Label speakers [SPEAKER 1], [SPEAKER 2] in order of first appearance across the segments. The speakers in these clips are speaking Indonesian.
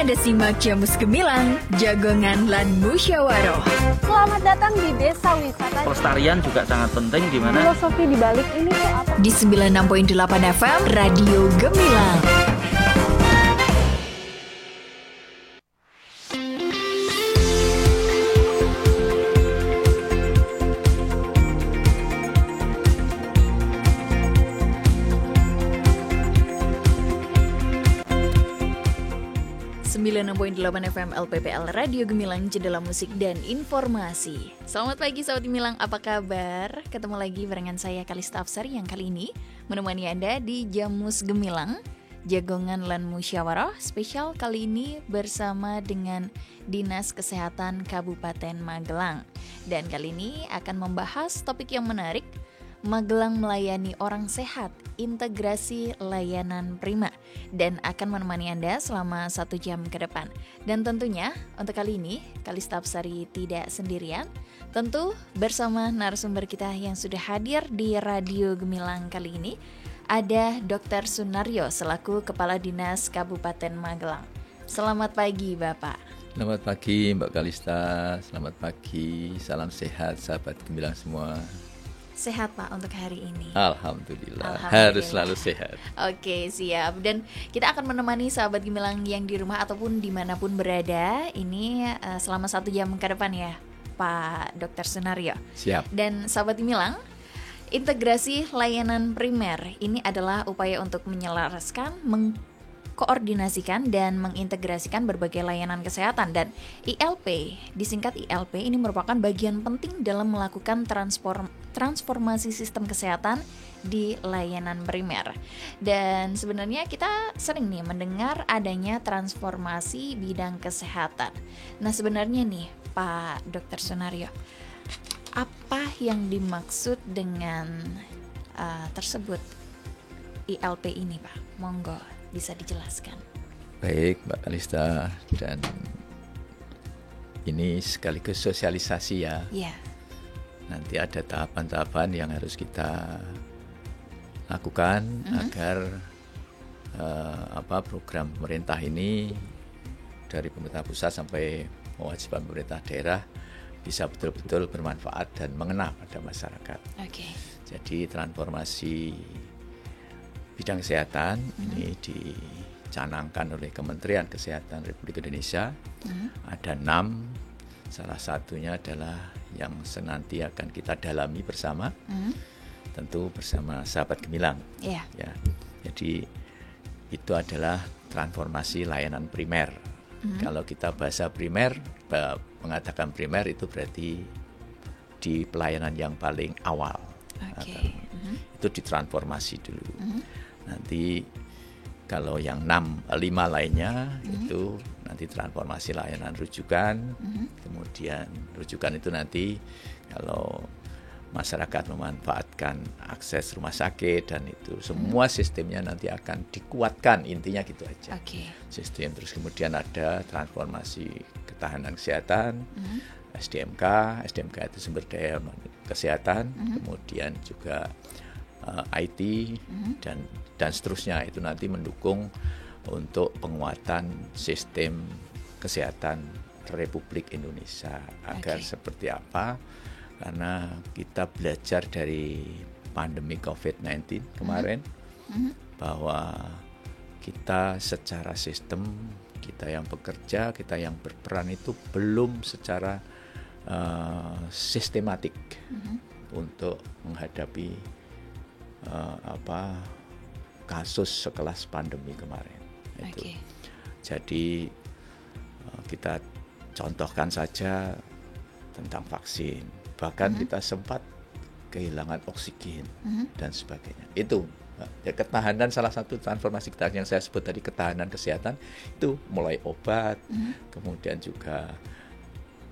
[SPEAKER 1] Anda simak Jamus Gemilang, Jagongan lan Musyawaroh.
[SPEAKER 2] Selamat datang di Desa Wisata.
[SPEAKER 3] Pelestarian juga sangat penting di mana
[SPEAKER 2] Filosofi di balik ini tuh apa?
[SPEAKER 1] Di 96.8 FM Radio Gemilang. FM LPPL Radio Gemilang, jendela musik dan informasi. Selamat pagi Sahabat Gemilang, apa kabar? Ketemu lagi barengan saya Kalista Afsari yang kali ini menemani Anda di Jamus Gemilang, Jagongan lan Musyawaroh. Spesial kali ini bersama dengan Dinas Kesehatan Kabupaten Magelang. Dan kali ini akan membahas topik yang menarik, Magelang melayani orang sehat, integrasi layanan prima, dan akan menemani Anda selama 1 jam ke depan. Dan tentunya untuk kali ini Kalista Afsari tidak sendirian, tentu bersama narasumber kita yang sudah hadir di Radio Gemilang kali ini. Ada Dr. Sunaryo selaku Kepala Dinas Kabupaten Magelang. Selamat pagi Bapak.
[SPEAKER 4] Selamat pagi Mbak Kalista, selamat pagi, salam sehat sahabat Gemilang semua.
[SPEAKER 1] Sehat Pak untuk hari ini.
[SPEAKER 4] Alhamdulillah. Harus selalu sehat.
[SPEAKER 1] Oke, siap. Dan kita akan menemani sahabat Gemilang yang di rumah ataupun dimanapun berada ini selama 1 jam ke depan ya Pak Dr. Sunaryo.
[SPEAKER 4] Siap.
[SPEAKER 1] Dan sahabat Gemilang, integrasi layanan primer ini adalah upaya untuk menyelaraskan, mengkoordinasikan dan mengintegrasikan berbagai layanan kesehatan. Dan ILP, disingkat ILP, ini merupakan bagian penting dalam melakukan transformasi sistem kesehatan di layanan primer. Dan sebenarnya kita sering nih mendengar adanya transformasi bidang kesehatan. Nah sebenarnya nih Pak Dr. Sunaryo, apa yang dimaksud dengan tersebut ILP ini Pak? Monggo bisa dijelaskan.
[SPEAKER 4] Baik Mbak Kalista, dan ini sekaligus sosialisasi ya.
[SPEAKER 1] Iya.
[SPEAKER 4] Nanti ada tahapan-tahapan yang harus kita lakukan agar program pemerintah ini dari pemerintah pusat sampai kewajiban pemerintah daerah bisa betul-betul bermanfaat dan mengena pada masyarakat.
[SPEAKER 1] Okay.
[SPEAKER 4] Jadi transformasi bidang kesehatan ini dicanangkan oleh Kementerian Kesehatan Republik Indonesia. Ada 6, salah satunya adalah yang senanti akan kita dalami bersama, tentu bersama sahabat Gemilang. Ya, jadi itu adalah transformasi layanan primer. Kalau kita bahasa primer, mengatakan primer itu berarti di pelayanan yang paling awal.
[SPEAKER 1] Okay.
[SPEAKER 4] Itu ditransformasi dulu. Nanti kalau yang 5 lainnya itu nanti transformasi layanan rujukan. Kemudian rujukan itu nanti kalau masyarakat memanfaatkan akses rumah sakit dan itu semua sistemnya nanti akan dikuatkan, intinya gitu aja.
[SPEAKER 1] Okay.
[SPEAKER 4] Sistem, terus kemudian ada transformasi ketahanan kesehatan, SDMK itu sumber daya kesehatan, kemudian juga IT dan seterusnya, itu nanti mendukung untuk penguatan sistem kesehatan Republik Indonesia agar seperti apa, karena kita belajar dari pandemi COVID-19 kemarin bahwa kita secara sistem, kita yang bekerja, kita yang berperan itu belum secara sistematik untuk menghadapi kasus sekelas pandemi kemarin. Itu. Jadi kita contohkan saja tentang vaksin, bahkan kita sempat kehilangan oksigen dan sebagainya. Itu ya, ketahanan, salah satu transformasi kita yang saya sebut tadi, ketahanan kesehatan itu mulai obat, kemudian juga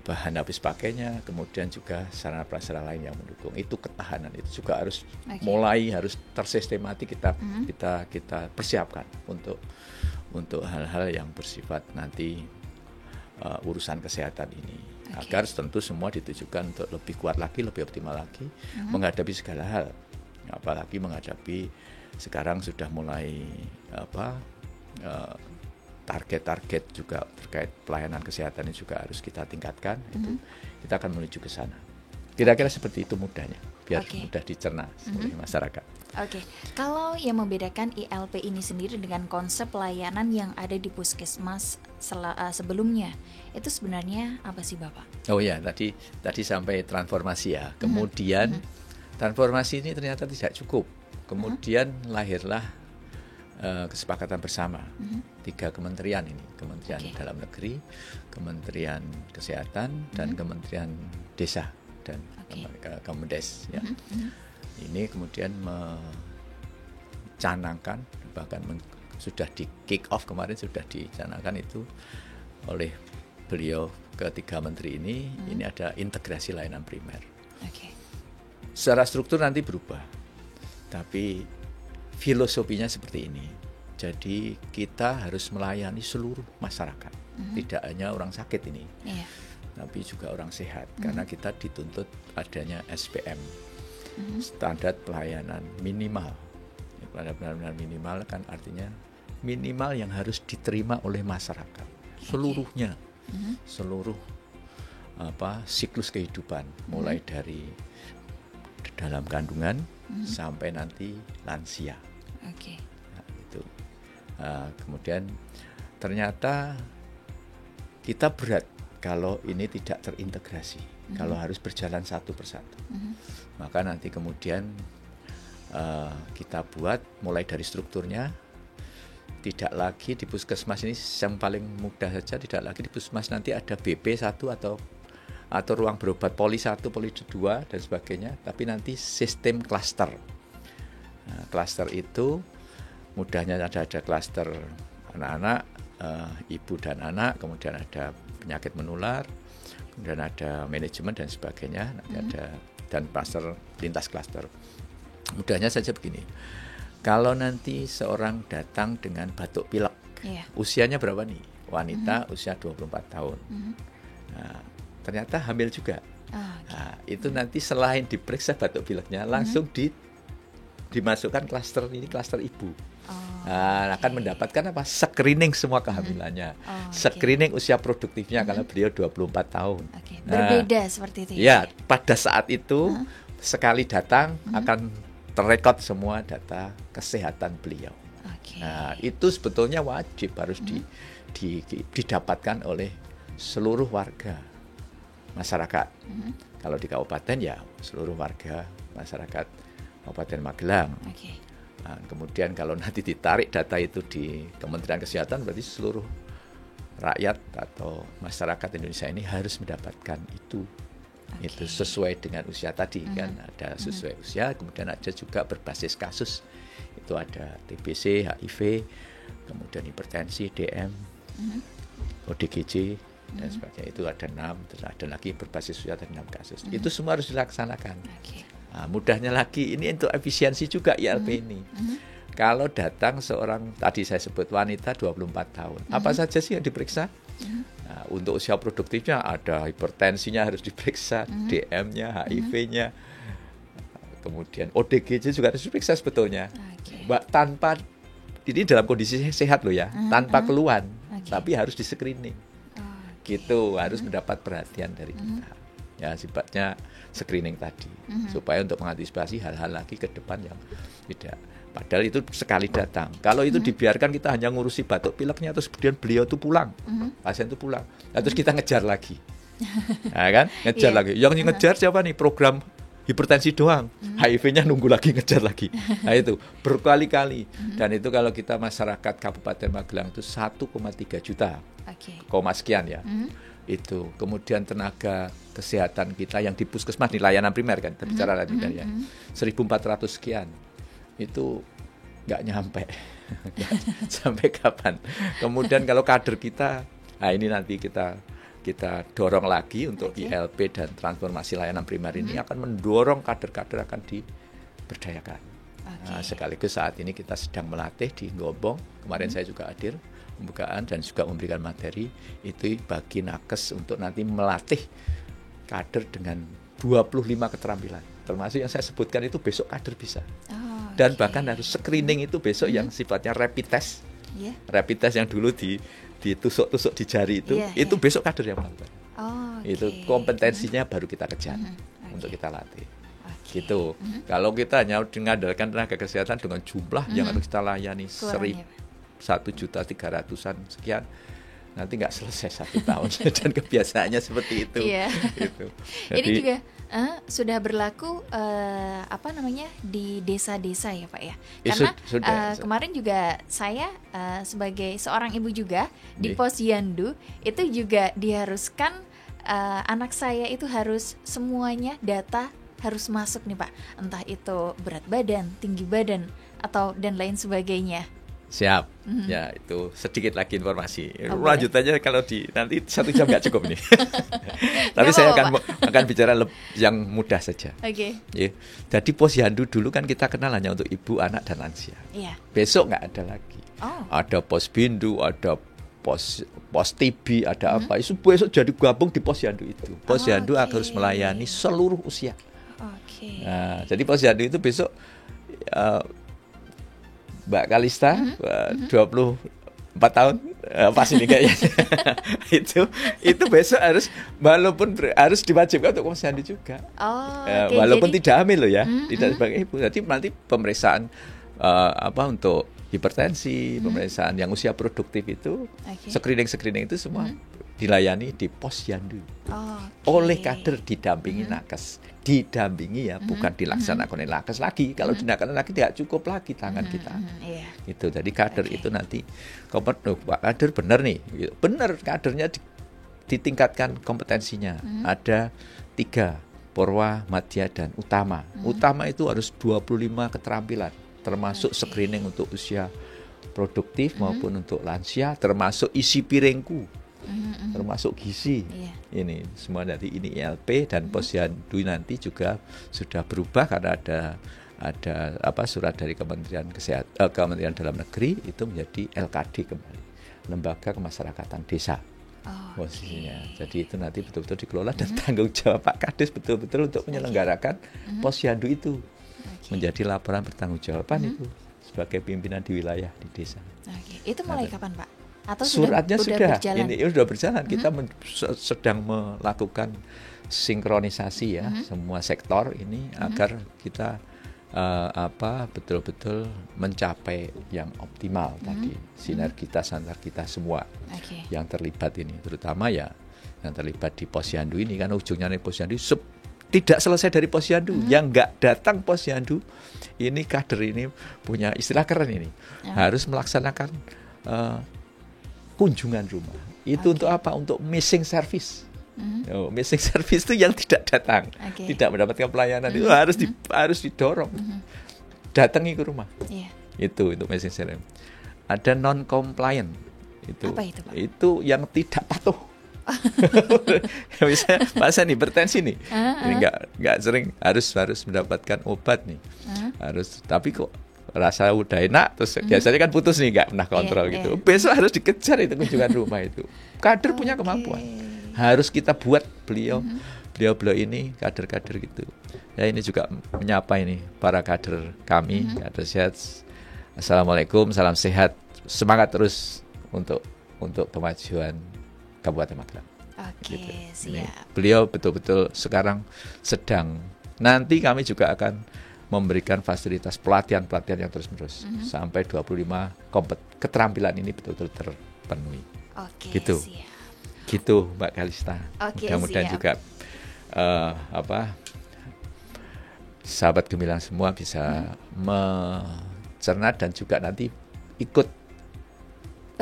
[SPEAKER 4] bahan habis pakainya, kemudian juga sarana prasarana lain yang mendukung. Itu ketahanan, itu juga harus harus tersistematik kita persiapkan untuk hal-hal yang bersifat nanti urusan kesehatan ini. Agar tentu semua ditujukan untuk lebih kuat lagi, lebih optimal lagi menghadapi segala hal. Apalagi menghadapi sekarang sudah mulai target-target juga terkait pelayanan kesehatan ini juga harus kita tingkatkan. Itu kita akan menuju ke sana. Kira-kira seperti itu mudahnya, biar mudah dicerna oleh masyarakat.
[SPEAKER 1] Oke, kalau yang membedakan ILP ini sendiri dengan konsep pelayanan yang ada di puskesmas sebelumnya, itu sebenarnya apa sih Bapak?
[SPEAKER 4] Oh ya, tadi sampai transformasi ya. Kemudian transformasi ini ternyata tidak cukup. Kemudian lahirlah kesepakatan bersama 3 kementerian ini, Kementerian Dalam Negeri, Kementerian Kesehatan, dan Kementerian Desa dan Kemendes ya. Ini kemudian mencanangkan, bahkan sudah di kick off kemarin, sudah dicanangkan itu oleh beliau ketiga menteri ini. Ini ada integrasi layanan primer. Secara struktur nanti berubah, tapi filosofinya seperti ini. Jadi kita harus melayani seluruh masyarakat, tidak hanya orang sakit ini, tapi juga orang sehat, karena kita dituntut adanya SPM, standar pelayanan minimal. Pelayanan minimal kan artinya minimal yang harus diterima oleh masyarakat seluruhnya, seluruh siklus kehidupan, mulai dari dalam kandungan sampai nanti lansia. Nah, itu. Kemudian ternyata kita berat kalau ini tidak terintegrasi, kalau harus berjalan satu persatu. Maka nanti kemudian kita buat mulai dari strukturnya, tidak lagi di puskesmas ini yang paling mudah saja, tidak lagi di puskesmas nanti ada BP 1 atau ruang berobat poli 1, poli 2 dan sebagainya, tapi nanti sistem klaster. Nah, klaster itu mudahnya ada klaster anak-anak, ibu dan anak, kemudian ada penyakit menular, kemudian ada manajemen dan sebagainya, nanti ada dan klaster, lintas klaster. Mudahnya saja begini, kalau nanti seorang datang dengan batuk pilek, usianya berapa nih? Wanita usia 24 tahun. Nah, ternyata hamil juga. Nah, itu nanti selain diperiksa batuk pileknya, langsung dimasukkan klaster ini, klaster ibu. Akan mendapatkan apa? Screening semua kehamilannya, screening usia produktifnya karena beliau 24 tahun.
[SPEAKER 1] Berbeda seperti itu
[SPEAKER 4] ya? Pada saat itu sekali datang akan terrekod semua data kesehatan beliau. Nah, itu sebetulnya wajib harus didapatkan oleh seluruh warga masyarakat. Kalau di kabupaten ya seluruh warga masyarakat Kabupaten Magelang. Nah, kemudian kalau nanti ditarik data itu di Kementerian Kesehatan, berarti seluruh rakyat atau masyarakat Indonesia ini harus mendapatkan itu. Itu sesuai dengan usia tadi kan, ada sesuai usia, kemudian ada juga berbasis kasus. Itu ada TBC, HIV, kemudian hipertensi, DM, ODGJ dan sebagainya. Itu ada 6, terus ada lagi berbasis usia ada 6 kasus. Itu semua harus dilaksanakan. Nah, mudahnya lagi ini untuk efisiensi juga ILP ini. Kalau datang seorang, tadi saya sebut wanita 24 tahun, apa saja sih yang diperiksa? Nah, untuk usia produktifnya ada hipertensinya harus diperiksa, DM-nya, HIV-nya, kemudian ODGJ juga harus diperiksa sebetulnya. Tanpa, ini dalam kondisi sehat loh ya, tanpa keluhan, tapi harus di screening. Gitu, harus mendapat perhatian dari kita. Ya, sifatnya screening tadi, supaya untuk mengantisipasi hal-hal lagi ke depan yang tidak. Padahal itu sekali datang. Kalau itu dibiarkan kita hanya ngurusi batuk pileknya, terus kemudian beliau itu pulang, pasien itu pulang, terus kita ngejar lagi, nah, kan? Ngejar lagi. Yang ngejar siapa nih? Program hipertensi doang, HIV-nya nunggu lagi, ngejar lagi. Nah itu berkali-kali. Dan itu kalau kita masyarakat Kabupaten Magelang itu 1,3 juta, koma sekian ya. Itu kemudian tenaga kesehatan kita yang di puskesmas di layanan primer kan, kita bicara layanan primer ya, 1.400 sekian. Itu nggak nyampe sampai kapan. Kemudian kalau kader kita, nah ini nanti kita dorong lagi untuk ILP dan transformasi layanan primer ini akan mendorong kader-kader akan diberdayakan. Nah, sekaligus saat ini kita sedang melatih di Gombong. Kemarin saya juga hadir pembukaan dan juga memberikan materi itu bagi nakes untuk nanti melatih kader dengan 25 keterampilan. Termasuk yang saya sebutkan itu besok kader bisa. Dan bahkan harus screening itu besok yang sifatnya rapid test Rapid test yang dulu ditusuk-tusuk di jari itu besok kader yang melakukan. Itu kompetensinya baru kita kejar untuk kita latih. Gitu. Kalau kita hanya mengandalkan tenaga kesehatan dengan jumlah yang harus kita layani 1.300.000-an sekian, nanti nggak selesai 1 tahun dan kebiasaannya seperti itu. Gitu.
[SPEAKER 1] Jadi, ini juga sudah berlaku di desa-desa ya Pak ya. Karena kemarin juga saya sebagai seorang ibu juga di Posyandu itu juga diharuskan anak saya itu harus semuanya data harus masuk nih Pak, entah itu berat badan, tinggi badan, atau dan lain sebagainya.
[SPEAKER 4] Siap, ya itu sedikit lagi informasi. Lanjutannya kalau nanti 1 jam nggak cukup nih. Tapi saya akan bicara yang mudah saja. Ya. Jadi Posyandu dulu kan kita kenal hanya untuk ibu, anak, dan lansia. Besok nggak ada lagi. Ada Posbindu, ada pos TB, ada apa? Itu besok jadi gabung di Posyandu itu. Posyandu harus melayani seluruh usia. Nah, jadi Posyandu itu besok Mbak Kalista 24 tahun pas ini kayaknya itu besok harus walaupun harus diwajibkan untuk Posyandu juga. Walaupun jadi, tidak hamil loh ya, tidak sebagai ibu. Jadi nanti pemeriksaan untuk hipertensi, pemeriksaan yang usia produktif itu, screening itu semua dilayani di Posyandu oleh kader didampingi nakes. Didampingi ya, bukan dilaksanakan oleh nakes lagi. Kalau dilaksanakan lagi tidak cukup lagi tangan kita. Itu jadi kader itu nanti Pak kader benar nih, benar kadernya ditingkatkan kompetensinya. Ada 3, Porwa, Madya, dan Utama. Utama itu harus 25 keterampilan, termasuk screening untuk usia produktif maupun untuk lansia, termasuk isi piringku. Termasuk gizi. Ini semua dari ini ILP dan Posyandu nanti juga sudah berubah karena ada surat dari Kementerian Kementerian Dalam Negeri itu menjadi LKD kembali, Lembaga Kemasyarakatan Desa. Posisinya. Jadi itu nanti betul-betul dikelola dan tanggung jawab Pak Kades betul-betul untuk menyelenggarakan Posyandu itu menjadi laporan pertanggungjawaban itu sebagai pimpinan di wilayah di desa.
[SPEAKER 1] Itu mulai kapan Pak? Atau
[SPEAKER 4] suratnya sudah berjalan? Ini sudah berjalan. Kita sedang melakukan sinkronisasi ya semua sektor ini agar kita betul-betul mencapai yang optimal tadi, sinergitas antar kita semua yang terlibat ini, terutama ya yang terlibat di Posyandu ini kan ujungnya nih Posyandu tidak selesai dari Posyandu. Yang nggak datang Posyandu ini kader ini punya istilah keren ini, harus melaksanakan kunjungan rumah. Itu untuk apa? Untuk missing service. Missing service itu yang tidak datang, tidak mendapatkan pelayanan itu harus didorong. Datangi ke rumah. Itu missing service. Ada non compliant.
[SPEAKER 1] Apa itu, Pak?
[SPEAKER 4] Itu yang tidak patuh. Misalnya pasien hipertensi nih, ini nggak sering harus mendapatkan obat nih, tapi kok rasa udah enak, terus biasanya kan putus nih, nggak pernah kontrol gitu. Besok harus dikejar itu kunjungan rumah itu. Kader punya kemampuan, harus kita buat beliau ini kader-kader gitu. Ya ini juga menyapa ini para kader kami, kader sehat. Assalamualaikum, salam sehat, semangat terus untuk kemajuan Kabupaten Magelang. Gitu. Siap. Beliau betul-betul sekarang sedang, nanti kami juga akan memberikan fasilitas pelatihan yang terus-menerus sampai 25 keterampilan ini betul-betul terpenuhi. Gitu. Siap. Gitu Mbak Kalista. Mudah-mudahan juga sahabat Gemilang semua bisa mencerna dan juga nanti ikut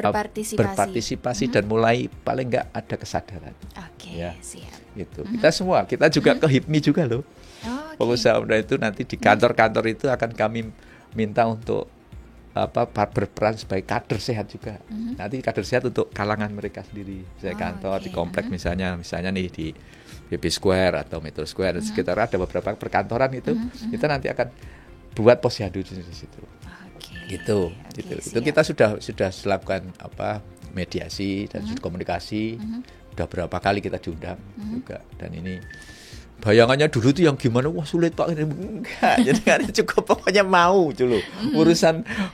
[SPEAKER 4] berpartisipasi dan mulai paling enggak ada kesadaran. Siap. Gitu. Kita juga ke HIPMI juga loh. Pengusaha muda itu nanti di kantor-kantor itu akan kami minta untuk berperan sebagai kader sehat juga. Nanti kader sehat untuk kalangan mereka sendiri. Saya kantor di komplek misalnya nih di BP Square atau Metro Square dan sekitar ada beberapa perkantoran itu, kita nanti akan buat posyandu di situ. Gitu. Itu kita sudah lakukan mediasi dan komunikasi. Sudah berapa kali kita diundang juga, dan ini bayangannya dulu tuh yang gimana, wah sulit Pak, enggak. Jadi kan cukup pokoknya mau dulu.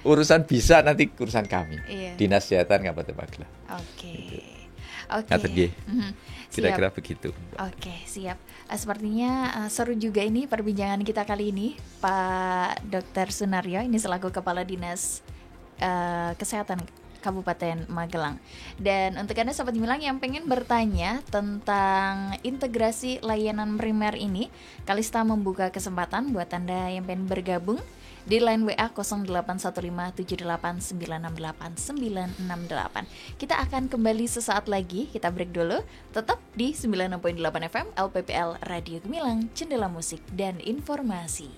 [SPEAKER 4] Urusan bisa nanti urusan kami. Dinas Kesehatan Kabupaten Magelang.
[SPEAKER 1] Oke.
[SPEAKER 4] Kira-kira begitu.
[SPEAKER 1] Oke, siap. Sepertinya seru juga ini perbincangan kita kali ini, Pak Dr. Sunaryo, ini selaku Kepala Dinas Kesehatan Kabupaten Magelang. Dan untuk Anda Sobat Gemilang yang pengen bertanya tentang integrasi layanan primer ini, Kalista membuka kesempatan buat Anda yang pengen bergabung di line WA 081578968968. Kita akan kembali sesaat lagi, kita break dulu. Tetap di 96.8 FM LPPL Radio Gemilang, Jendela Musik dan Informasi.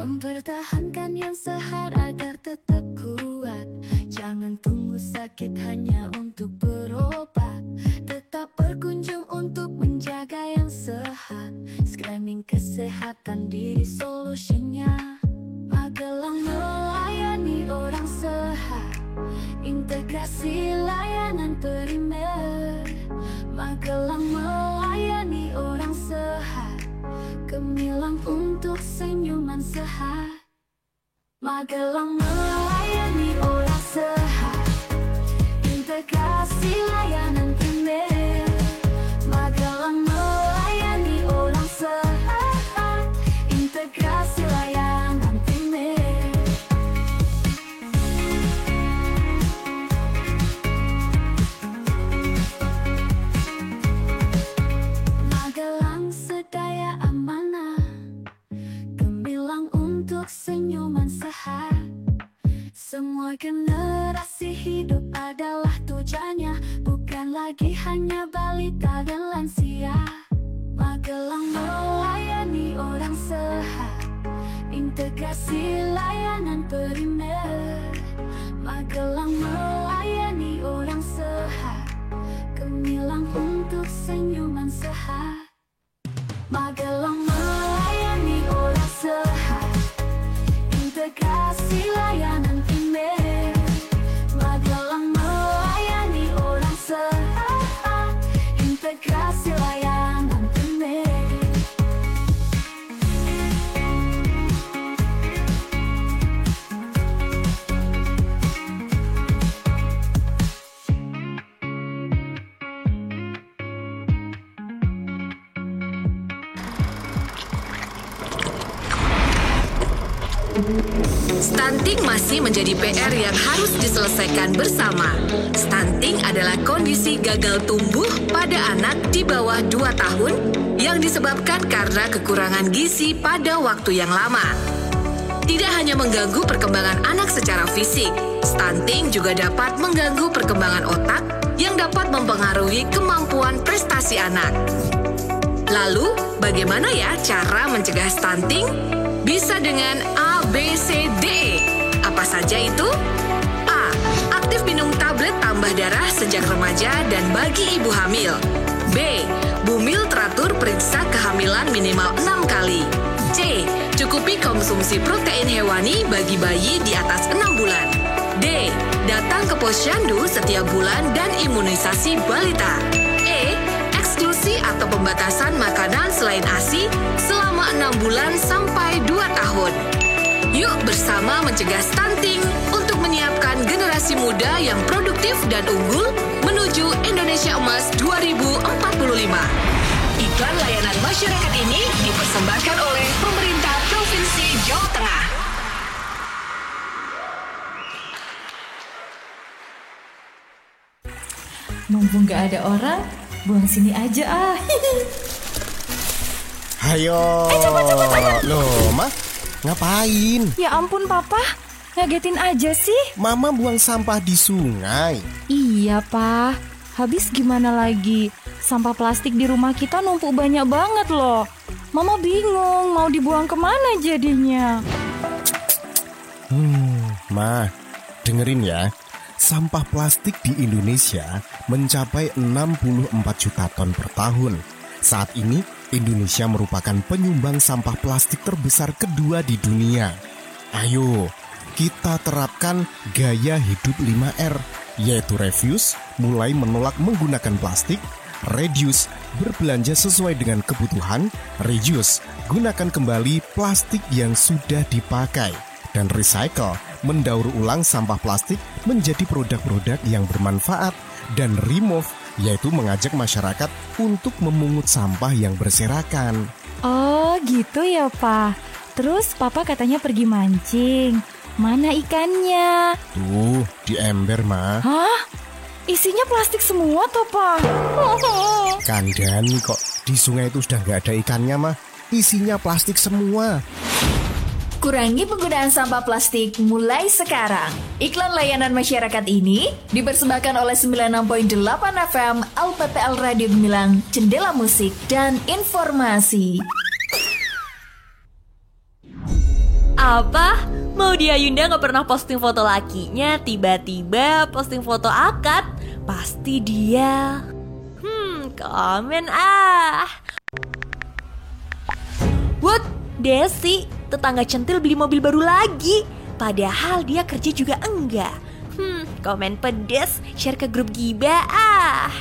[SPEAKER 5] Mempertahankan yang sehat agar tetap kuat. Jangan tunggu sakit hanya untuk berobat. Tetap berkunjung untuk menjaga yang sehat. Screening kesehatan diri solusinya. Magelang melayani orang sehat. Integrasi layanan primer. Magelang melayani orang sehat. Gemilang untuk senyuman sehat. Magelang melayani orang sehat. Integrasi layanan primer. Magelang melayani orang sehat. Integrasi layanan primer. Magelang sedaya amanah. Gemilang untuk senyuman sehat. Semua generasi hidup adalah tujuannya, bukan lagi hanya balita dan lansia. Magelang melayani orang sehat. Integrasi layanan primer. Magelang melayani orang sehat. Gemilang untuk senyuman sehat. Magelang melayani orang sehat. Integrasi layanan primer. Magelang melayani orang sehat. Integrasi layanan primer.
[SPEAKER 6] Stunting masih menjadi PR yang harus diselesaikan bersama. Stunting adalah kondisi gagal tumbuh pada anak di bawah 2 tahun yang disebabkan karena kekurangan gizi pada waktu yang lama. Tidak hanya mengganggu perkembangan anak secara fisik, stunting juga dapat mengganggu perkembangan otak yang dapat mempengaruhi kemampuan prestasi anak. Lalu, bagaimana ya cara mencegah stunting? Bisa dengan A, B, C, D, E. Apa saja itu? A. Aktif minum tablet tambah darah sejak remaja dan bagi ibu hamil. B. Bumil teratur periksa kehamilan minimal 6 kali. C. Cukupi konsumsi protein hewani bagi bayi di atas 6 bulan. D. Datang ke posyandu setiap bulan dan imunisasi balita. E. Eksklusi atau pembatasan makanan selain ASI selama 6 bulan sampai 2 tahun. Yuk bersama mencegah stunting untuk menyiapkan generasi muda yang produktif dan unggul menuju Indonesia Emas 2045. Iklan layanan masyarakat ini dipersembahkan oleh Pemerintah Provinsi Jawa Tengah.
[SPEAKER 7] Mumpung gak ada orang, buang sini aja ah.
[SPEAKER 8] Hayo.
[SPEAKER 7] Cepet.
[SPEAKER 8] Loh, Ma, ngapain?
[SPEAKER 2] Ya ampun Papa, ngagetin aja sih.
[SPEAKER 8] Mama buang sampah di sungai.
[SPEAKER 2] Iya Pa, habis gimana lagi? Sampah plastik di rumah kita numpuk banyak banget loh. Mama bingung mau dibuang kemana jadinya.
[SPEAKER 8] Ma, dengerin ya. Sampah plastik di Indonesia mencapai 64 juta ton per tahun. Saat ini, Indonesia merupakan penyumbang sampah plastik terbesar kedua di dunia. Ayo, kita terapkan gaya hidup 5R. yaitu refuse, mulai menolak menggunakan plastik, reduce, berbelanja sesuai dengan kebutuhan, reuse, gunakan kembali plastik yang sudah dipakai, dan recycle, mendaur ulang sampah plastik menjadi produk-produk yang bermanfaat, dan remove, yaitu mengajak masyarakat untuk memungut sampah yang berserakan.
[SPEAKER 2] Oh gitu ya Pak. Terus Papa katanya pergi mancing. Mana ikannya?
[SPEAKER 8] Tuh, di ember, Ma.
[SPEAKER 2] Hah? Isinya plastik semua toh Pak?
[SPEAKER 8] Kandani kok, di sungai itu sudah nggak ada ikannya, Ma. Isinya plastik semua.
[SPEAKER 1] Kurangi penggunaan sampah plastik mulai sekarang. Iklan layanan masyarakat ini dipersembahkan oleh 96.8 FM LPPL Radio Gemilang, Jendela Musik dan Informasi.
[SPEAKER 9] Apa? Mau dia Yunda gak pernah posting foto lakinya, tiba-tiba posting foto akad. Pasti dia. Komen ah. What? Desi, tetangga centil beli mobil baru lagi. Padahal dia kerja juga enggak. Komen pedes, share ke grup Giba ah.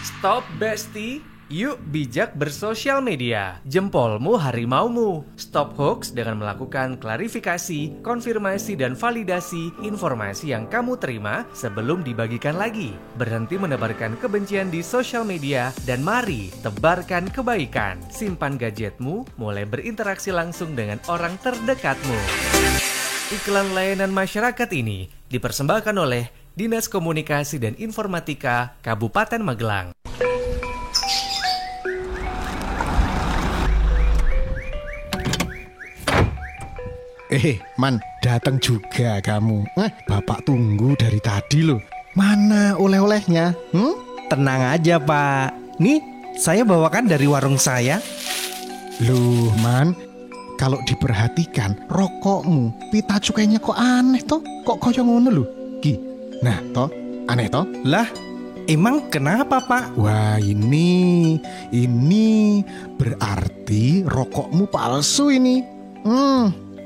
[SPEAKER 10] Stop bestie, yuk bijak bersosial media. Jempolmu harimaumu. Stop hoax dengan melakukan klarifikasi, konfirmasi dan validasi informasi yang kamu terima sebelum dibagikan lagi. Berhenti menebarkan kebencian di sosial media dan mari tebarkan kebaikan. Simpan gadgetmu, mulai berinteraksi langsung dengan orang terdekatmu. Iklan layanan masyarakat ini dipersembahkan oleh Dinas Komunikasi dan Informatika Kabupaten Magelang.
[SPEAKER 8] Man, datang juga kamu. Bapak tunggu dari tadi loh. Mana oleh-olehnya?
[SPEAKER 11] Tenang aja, Pak. Nih, saya bawakan dari warung saya.
[SPEAKER 8] Loh, Man, kalau diperhatikan, rokokmu, pita cukainya kok aneh toh? Kok koyo ngono lho? Ki. Nah, toh, aneh toh?
[SPEAKER 11] Lah, emang kenapa, Pak?
[SPEAKER 8] Wah, ini berarti rokokmu palsu ini.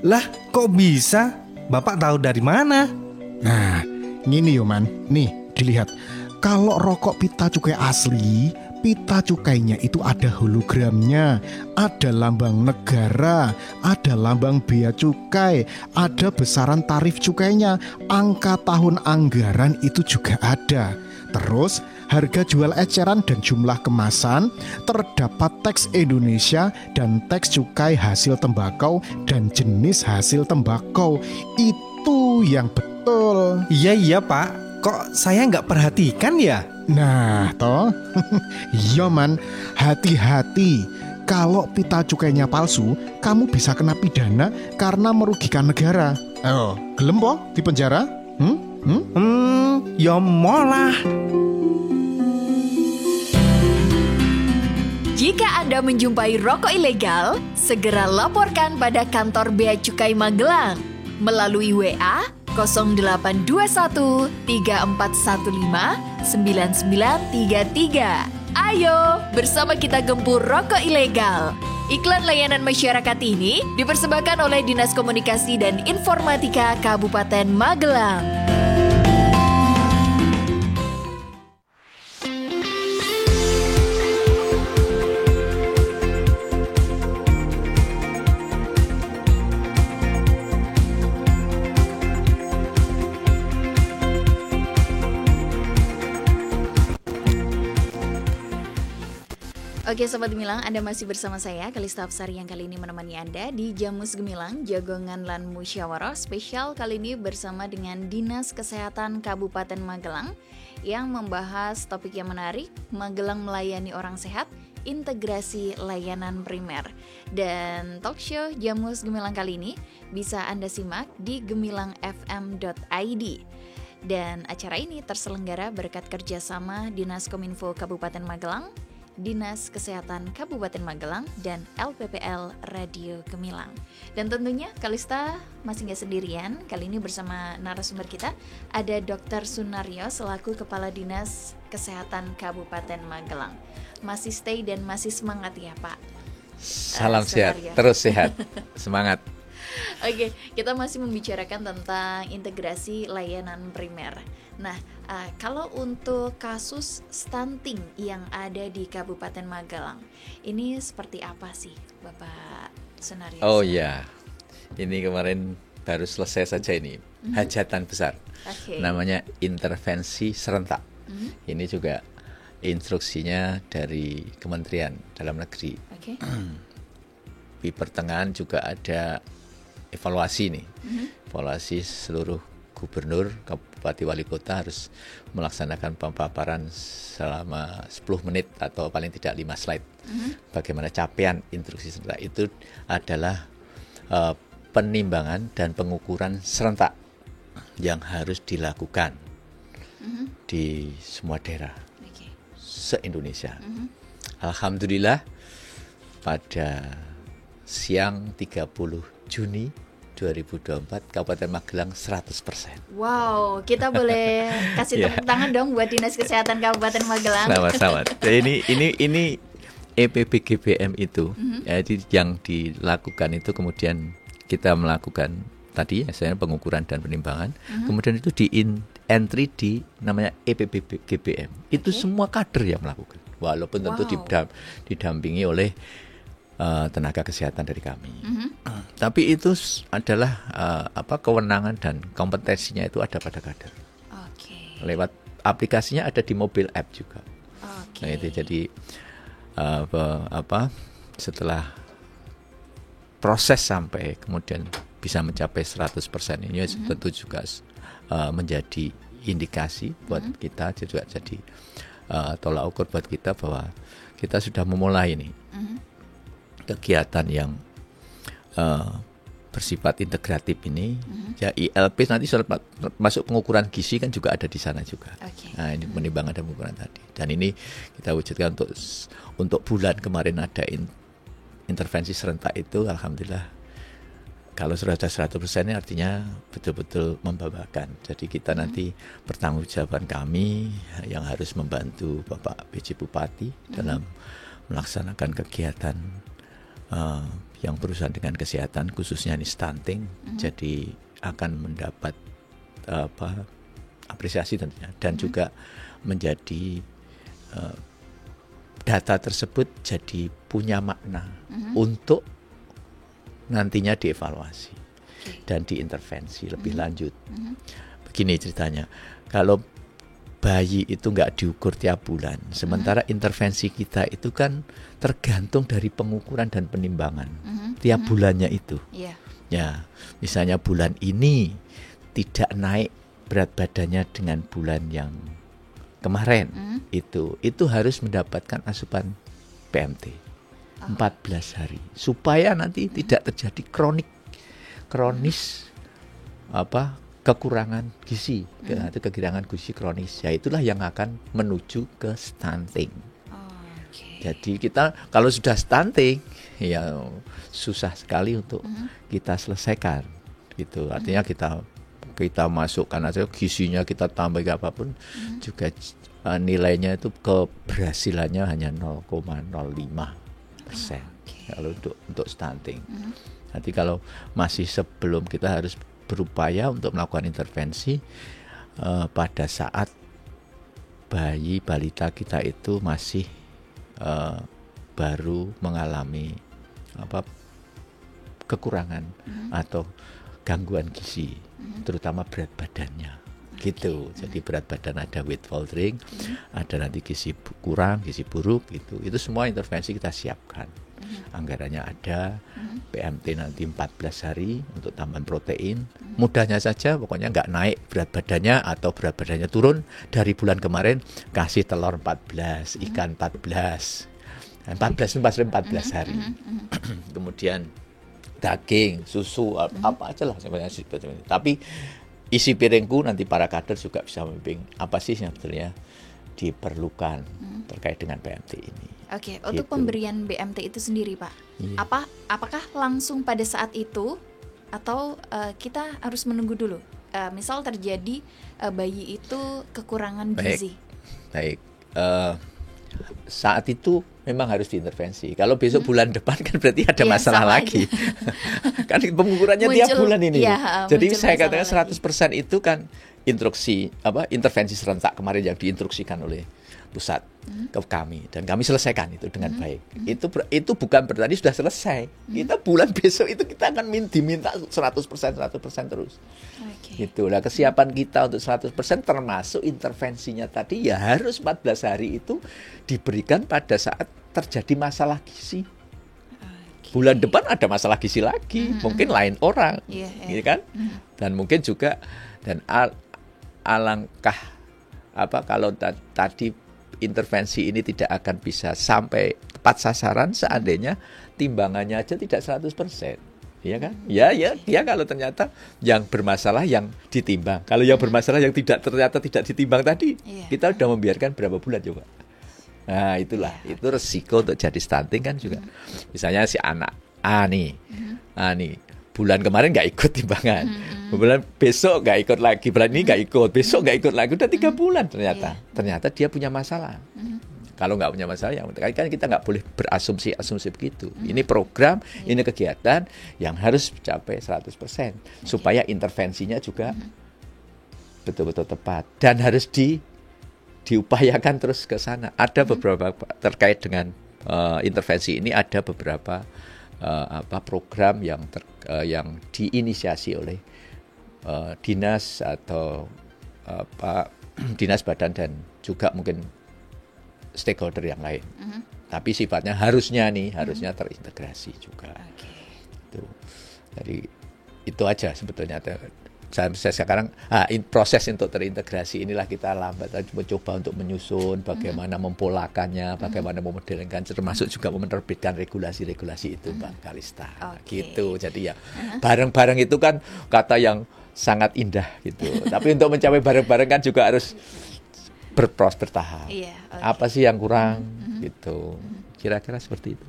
[SPEAKER 11] Lah, kok bisa? Bapak tahu dari mana?
[SPEAKER 8] Nah, gini yo Man. Nih, dilihat. Kalau rokok pita cukai asli, pita cukainya itu ada hologramnya, ada lambang negara, ada lambang bea cukai, ada besaran tarif cukainya, angka tahun anggaran itu juga ada. Terus harga jual eceran dan jumlah kemasan, terdapat teks Indonesia dan teks cukai hasil tembakau dan jenis hasil tembakau. Itu yang betul.
[SPEAKER 11] Iya Pak, kok saya nggak perhatikan ya?
[SPEAKER 8] Nah toh, iya Man, hati-hati. Kalau pita cukainya palsu, kamu bisa kena pidana karena merugikan negara. Oh, gelem po di penjara?
[SPEAKER 11] Ya molah.
[SPEAKER 1] Jika Anda menjumpai rokok ilegal, segera laporkan pada kantor Bea Cukai Magelang melalui WA 0821 3415 9933. Ayo, bersama kita gempur rokok ilegal. Iklan layanan masyarakat ini dipersembahkan oleh Dinas Komunikasi dan Informatika Kabupaten Magelang. Oke Sobat Gemilang, Anda masih bersama saya Kalista Afsari yang kali ini menemani Anda di Jamus Gemilang, Jagongan Lan Musyawarah spesial kali ini bersama dengan Dinas Kesehatan Kabupaten Magelang yang membahas topik yang menarik, Magelang melayani orang sehat, integrasi layanan primer. Dan talk show Jamus Gemilang kali ini bisa Anda simak di gemilangfm.id. Dan acara ini terselenggara berkat kerjasama Dinas Kominfo Kabupaten Magelang, Dinas Kesehatan Kabupaten Magelang, dan LPPL Radio Gemilang. Dan tentunya Kalista masih nggak sendirian. Kali ini bersama narasumber kita ada Dr. Sunaryo selaku Kepala Dinas Kesehatan Kabupaten Magelang. Masih stay dan masih semangat ya Pak?
[SPEAKER 4] Salam sehat, terus sehat, semangat.
[SPEAKER 1] Oke, kita masih membicarakan tentang integrasi layanan primer. Nah, kalau untuk kasus stunting yang ada di Kabupaten Magelang, ini seperti apa sih, Bapak Sunaryo?
[SPEAKER 4] Oh ya, ini kemarin baru selesai saja ini, hajatan besar. Namanya intervensi serentak. Ini juga instruksinya dari Kementerian Dalam Negeri. Di pertengahan juga ada evaluasi nih, evaluasi seluruh gubernur, bupati, wali kota harus melaksanakan pemaparan selama 10 menit atau paling tidak 5 slide. Bagaimana capaian instruksi serentak itu adalah penimbangan dan pengukuran serentak yang harus dilakukan di semua daerah se-Indonesia. Alhamdulillah pada siang 30 Juni 2024 Kabupaten Magelang 100%.
[SPEAKER 1] Wow, kita boleh kasih tepuk tangan dong buat Dinas Kesehatan Kabupaten Magelang.
[SPEAKER 4] Sama-sama. Ini EPPGBM itu jadi yang dilakukan itu kemudian kita melakukan tadi saya pengukuran dan penimbangan, kemudian itu di entry di namanya EPPGBM. Itu semua kader yang melakukan. Walaupun tentu didampingi oleh tenaga kesehatan dari kami. Tapi itu adalah kewenangan dan kompetensinya itu ada pada kader. Lewat aplikasinya ada di mobile app juga. Nah itu jadi setelah proses sampai kemudian bisa mencapai 100% ini tentu juga menjadi indikasi buat kita, juga jadi tolak ukur buat kita bahwa kita sudah memulai ini kegiatan yang bersifat integratif ini. Ya ILP nanti masuk pengukuran gizi kan juga ada di sana juga. Nah ini penimbangan dan pengukuran tadi. Dan ini kita wujudkan untuk bulan kemarin ada intervensi serentak itu. Alhamdulillah kalau sudah 100% ini artinya betul-betul membanggakan. Jadi kita nanti pertanggungjawaban kami yang harus membantu Bapak PJ Bupati dalam melaksanakan kegiatan yang berurusan dengan kesehatan khususnya ini stunting. Jadi akan mendapat apresiasi tentunya dan juga menjadi data tersebut jadi punya makna untuk nantinya dievaluasi dan diintervensi lebih lanjut. Begini ceritanya, kalau bayi itu nggak diukur tiap bulan, sementara intervensi kita itu kan tergantung dari pengukuran dan penimbangan tiap bulannya itu. Ya, misalnya bulan ini tidak naik berat badannya dengan bulan yang kemarin, itu harus mendapatkan asupan PMT 14 hari supaya nanti tidak terjadi kronis kekurangan gizi, itu kekurangan gizi kronis. Ya itulah yang akan menuju ke stunting. Jadi kita kalau sudah stunting ya susah sekali untuk kita selesaikan gitu. Artinya kita masukkan aja gizinya, kita tambah apapun juga nilainya itu keberhasilannya hanya 0,05%. Kalau untuk stunting. Nanti kalau masih sebelum kita harus berupaya untuk melakukan intervensi pada saat bayi balita kita itu masih baru mengalami kekurangan atau gangguan gizi, terutama berat badannya. Gitu. Jadi berat badan ada weight faltering, ada nanti gizi kurang, gizi buruk gitu. Itu semua intervensi kita siapkan. Anggarannya ada, PMT nanti 14 hari untuk tambahan protein. Mudahnya saja, pokoknya nggak naik berat badannya atau berat badannya turun dari bulan kemarin, kasih telur 14, ikan 14. 14 hari. Kemudian daging, susu, apa aja lah sebenarnya. Tapi isi piringku nanti para kader juga bisa membimbing apa sih yang sebetulnya diperlukan terkait dengan BMT ini.
[SPEAKER 1] Oke, untuk pemberian BMT itu sendiri Pak, apakah langsung pada saat itu atau kita harus menunggu dulu? Misal terjadi bayi itu kekurangan gizi.
[SPEAKER 4] Baik. Saat itu memang harus diintervensi. Kalau besok bulan depan kan berarti ada masalah lagi. Kan pengukurannya tiap bulan ini. Jadi saya katakan 100% itu kan intervensi serentak kemarin yang diinstruksikan oleh pusat ke kami, dan kami selesaikan itu dengan baik. Itu bukan berarti sudah selesai. Kita bulan besok itu kita akan diminta 100% terus. Itulah kesiapan kita untuk 100% termasuk intervensinya tadi ya harus 14 hari itu diberikan pada saat terjadi masalah gizi. Bulan depan ada masalah gizi lagi, mungkin lain orang, gitu kan? Dan mungkin juga alangkah kalau tadi intervensi ini tidak akan bisa sampai tepat sasaran seandainya timbangannya aja tidak 100%. Iya kan? Ya kalau ternyata yang bermasalah yang ditimbang. Kalau yang bermasalah yang ternyata tidak ditimbang tadi, kita udah membiarkan berapa bulan coba. Nah, itu resiko untuk jadi stunting kan juga. Misalnya si anak A nih. Bulan kemarin nggak ikut timbangan, bulan besok nggak ikut lagi, bulan ini nggak ikut, besok nggak ikut lagi, udah 3 bulan ternyata dia punya masalah. Kalau nggak punya masalah, ya kan kita nggak boleh berasumsi begitu. Ini program, ini kegiatan yang harus mencapai 100%, supaya intervensinya juga betul-betul tepat dan harus diupayakan terus ke sana. Ada beberapa terkait dengan intervensi ini, ada beberapa program yang diinisiasi oleh dinas atau dinas badan dan juga mungkin stakeholder yang lain. Tapi sifatnya harusnya terintegrasi juga. Jadi itu aja sebetulnya. Saya sekarang proses untuk terintegrasi inilah kita lambat mencoba untuk menyusun bagaimana mempolakannya, bagaimana memodelkan, termasuk juga menerbitkan regulasi-regulasi itu, Mbak Kalista. Gitu. Jadi ya bareng-bareng itu kan kata yang sangat indah gitu. Tapi untuk mencapai bareng-bareng kan juga harus bertahap. Apa sih yang kurang gitu. Kira-kira seperti itu.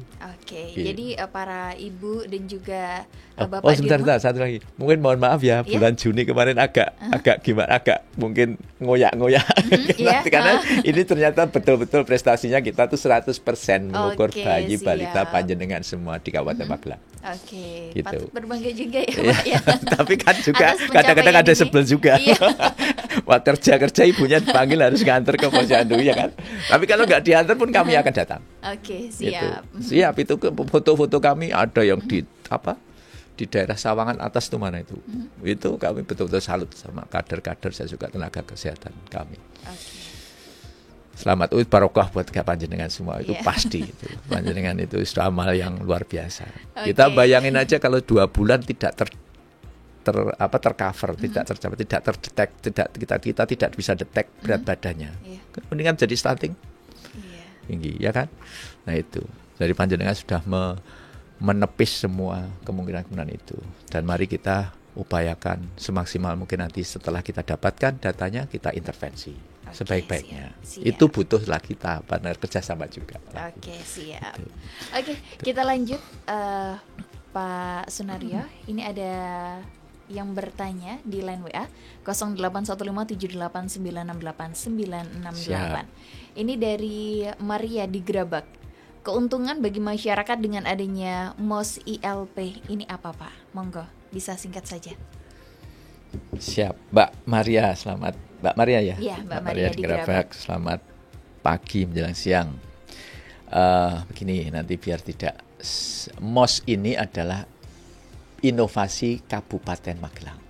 [SPEAKER 1] Jadi para ibu dan juga bapak.
[SPEAKER 4] Sebentar, satu lagi. Mungkin mohon maaf ya, bulan Juni kemarin agak mungkin ngoyak-ngoyak. Karena ini ternyata betul-betul prestasinya kita tuh 100% mengukur bayi balita panjenengan semua di Kabupaten Magelang. Gitu.
[SPEAKER 1] Patut berbangga juga ya, Pak ya.
[SPEAKER 4] Tapi kan juga kadang-kadang ada sebel juga. Wah, kerja ibunya dipanggil harus nganter ke Posyandu ya kan. Tapi kalau nggak diantar pun kami akan datang.
[SPEAKER 1] Siap.
[SPEAKER 4] Siap, itu foto-foto kami ada yang di daerah Sawangan atas tuh mana itu. Itu kami betul-betul salut sama kader-kader, saya juga tenaga kesehatan kami. Selamat barokah buat panjenengan semua, itu pasti itu. Panjenengan itu sudah amal yang luar biasa. Kita bayangin aja kalau 2 bulan tidak tercover, tidak tercapai, tidak terdetek, kita tidak bisa detek berat badannya. Mendingan jadi stunting tinggi, ya kan? Nah itu, dari panjenengan sudah menepis semua kemungkinan itu. Dan mari kita upayakan semaksimal mungkin nanti setelah kita dapatkan datanya, kita intervensi sebaik-baiknya.
[SPEAKER 1] Siap.
[SPEAKER 4] Itu butuh lagi tahapan kerjasama juga.
[SPEAKER 1] Siap. Kita lanjut Pak Sunario. Ini ada yang bertanya di line WA 081578968968. Ini dari Maria di Grabak. Keuntungan bagi masyarakat dengan adanya MOS ILP ini apa, Pak? Monggo, bisa singkat saja.
[SPEAKER 4] Siap, Mbak Maria, selamat. Mbak Maria ya?
[SPEAKER 1] Iya, Mbak Maria di Grabak.
[SPEAKER 4] Selamat pagi menjelang siang. Begini, nanti biar tidak, MOS ini adalah inovasi Kabupaten Magelang.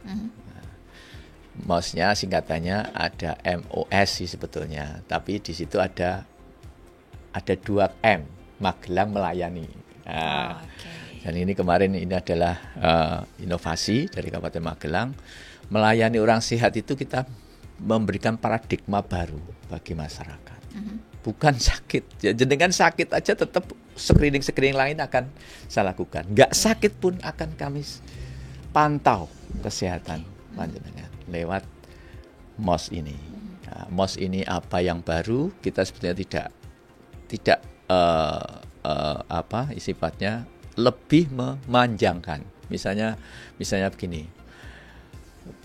[SPEAKER 4] MOS-nya singkatannya ada MOS sih sebetulnya, tapi di situ ada 2 M, Magelang melayani. Dan ini kemarin ini adalah inovasi dari Kabupaten Magelang. Melayani orang sehat itu kita memberikan paradigma baru bagi masyarakat. Bukan sakit, jenengan sakit aja tetap screening lain akan saya lakukan. Nggak sakit pun akan kami pantau kesehatan panjenengan lewat MOS ini. Nah, MOS ini apa yang baru? Kita sebetulnya tidak sifatnya lebih memanjangkan. Misalnya begini.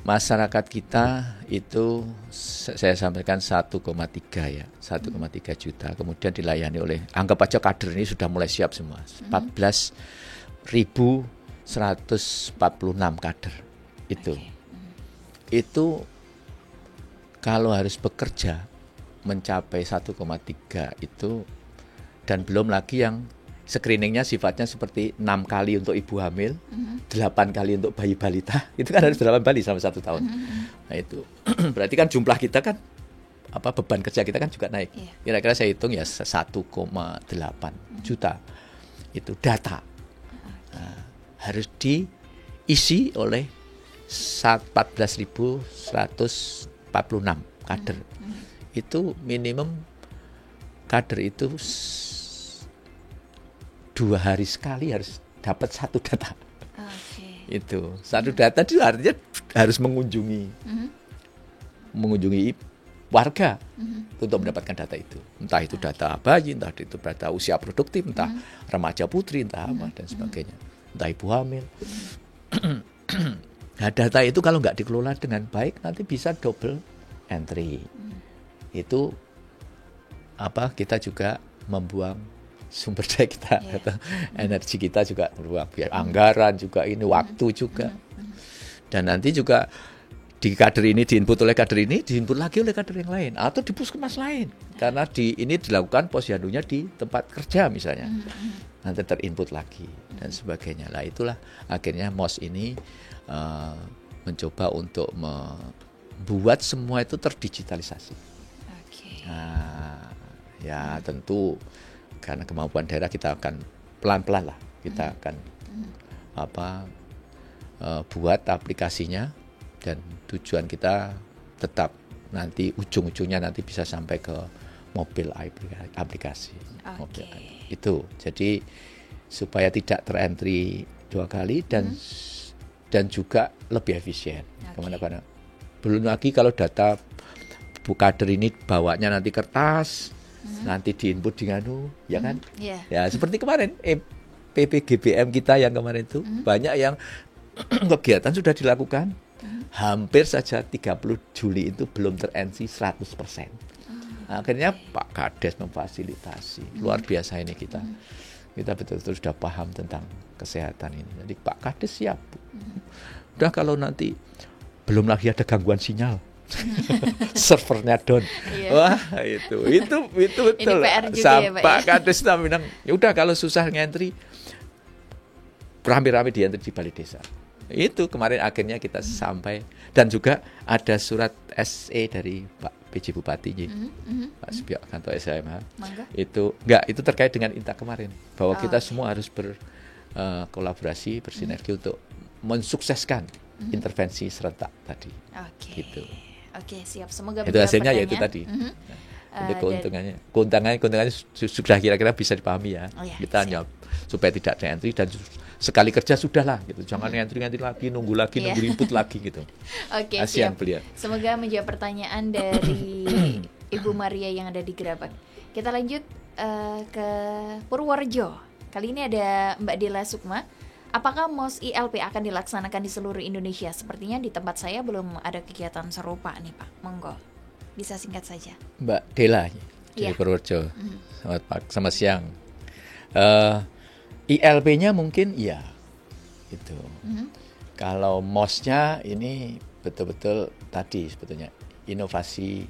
[SPEAKER 4] masyarakat kita itu saya sampaikan 1,3 ya, 1,3 juta. Kemudian dilayani oleh, anggap aja kader ini sudah mulai siap semua, 14.146 kader itu. Itu kalau harus bekerja mencapai 1,3 itu, dan belum lagi yang screeningnya sifatnya seperti 6 kali untuk ibu hamil, 8 kali untuk bayi balita, itu kan harus 8 kali selama 1 tahun. Nah itu berarti kan jumlah kita kan, beban kerja kita kan juga naik. Kira-kira saya hitung ya 1,8 juta itu data. Nah, harus diisi oleh 14.146 kader. Itu minimum kader itu 2 hari sekali harus dapat 1 data. Itu 1 data itu artinya harus mengunjungi warga untuk mendapatkan data itu. Entah itu data bayi, entah itu data usia produktif, entah remaja putri, entah apa dan sebagainya, entah ibu hamil. Nah, data itu kalau nggak dikelola dengan baik nanti bisa double entry. Itu kita juga membuang sumber daya kita, atau energi kita juga berubah, biar anggaran juga ini, waktu juga. Dan nanti juga di kader ini diinput oleh kader ini, diinput lagi oleh kader yang lain, atau di puskesmas lain. Karena ini dilakukan posyandunya di tempat kerja misalnya. Nanti terinput lagi dan sebagainya. Lah itulah akhirnya MOS ini mencoba untuk membuat semua itu terdigitalisasi. Nah, ya tentu karena kemampuan daerah kita akan pelan-pelan lah, kita akan buat aplikasinya, dan tujuan kita tetap nanti ujung-ujungnya nanti bisa sampai ke mobil aplikasi. Itu jadi supaya tidak terentry 2 kali dan juga lebih efisien kemana-mana. Belum lagi kalau data kader ini bawanya nanti kertas, nanti diinput di ya kan? Ya seperti kemarin PPGBM kita yang kemarin itu banyak yang kegiatan sudah dilakukan, hampir saja 30 Juli itu belum terentry 100%. Akhirnya Pak Kades memfasilitasi, luar biasa ini kita betul-betul sudah paham tentang kesehatan ini. Jadi Pak Kades siap. Udah kalau nanti belum lagi ada gangguan sinyal. Servernya down. Wah, itu betul.
[SPEAKER 1] Ini PR juga ya, Pak.
[SPEAKER 4] Pak Kades bilang, ya udah kalau susah ngentri, rame-rame di entry di balai desa. Itu kemarin akhirnya kita sampai, dan juga ada surat SE dari Pak PJ Bupati, Pak Subiakto SMH. Itu terkait dengan INTA kemarin, bahwa kita semua harus berkolaborasi, bersinergi untuk mensukseskan intervensi serentak tadi. Gitu.
[SPEAKER 1] Oke, siap. Semoga
[SPEAKER 4] itu hasilnya ya itu tadi. Itu keuntungannya sudah kira-kira bisa dipahami ya. Kita hanya supaya tidak ada-entry dan sekali kerja sudahlah gitu. Jangan ngantri lagi, nunggu input lagi gitu.
[SPEAKER 1] Oke, siap. Semoga menjawab pertanyaan dari Ibu Maria yang ada di Gerabak. Kita lanjut ke Purworejo. Kali ini ada Mbak Dela Sukma. Apakah MOS ILP akan dilaksanakan di seluruh Indonesia? Sepertinya di tempat saya belum ada kegiatan serupa nih Pak. Monggo, bisa singkat saja.
[SPEAKER 4] Mbak Dela dari Purworejo. Selamat siang. ILP-nya mungkin iya, itu. Kalau MOS-nya ini betul-betul tadi sebetulnya inovasi